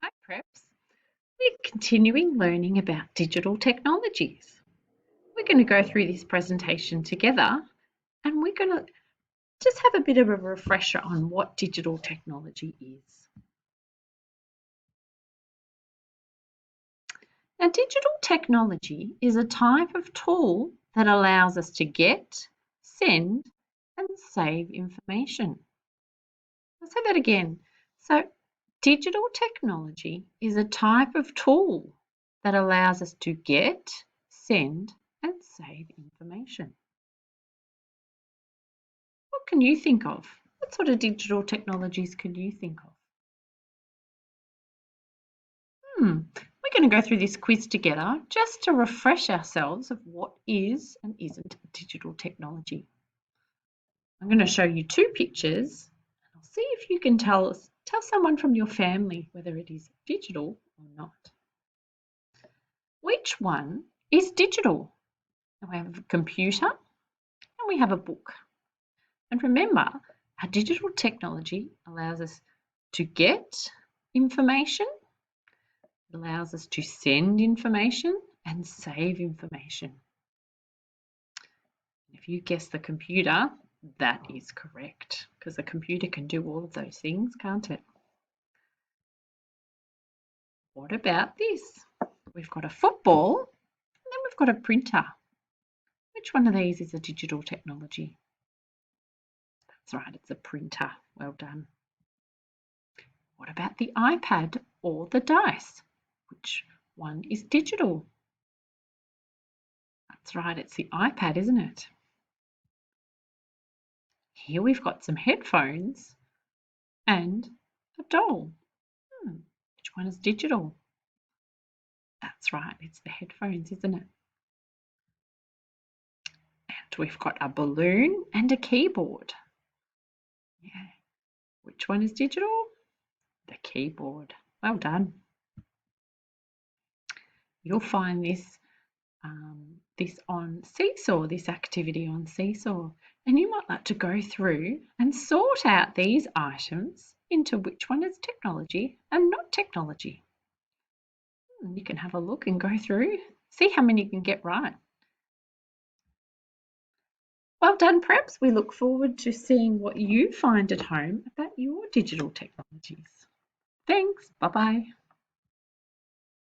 Hi, Preps. We're continuing learning about digital technologies. We're going to go through this presentation together and we're going to just have a bit of a refresher on what digital technology is. Now, digital technology is a type of tool that allows us to get, send, and save information. I'll say that again. So, digital technology is a type of tool that allows us to get, send, and save information. What can you think of? What sort of digital technologies can you think of? We're going to go through this quiz together just to refresh ourselves of what is and isn't digital technology. I'm going to show you two pictures. I'll see if you can tell someone from your family whether it is digital or not. Which one is digital? We have a computer and we have a book. And remember, our digital technology allows us to get information, it allows us to send information and save information. If you guess the computer, that is correct because the computer can do all of those things, can't it? What about this? We've got a football and then we've got a printer. Which one of these is a digital technology? That's right, it's a printer. Well done. What about the iPad or the dice? Which one is digital? That's right, it's the iPad, isn't it? Here we've got some headphones and a doll. Which one is digital? That's right, it's the headphones, isn't it? And we've got a balloon and a keyboard. Yeah. Which one is digital? The keyboard. Well done. You'll find this on Seesaw, this activity on Seesaw, and you might like to go through and sort out these items into which one is technology and not technology. You can have a look and go through, see how many you can get right. Well done, Preps. We look forward to seeing what you find at home about your digital technologies. Thanks. Bye-bye.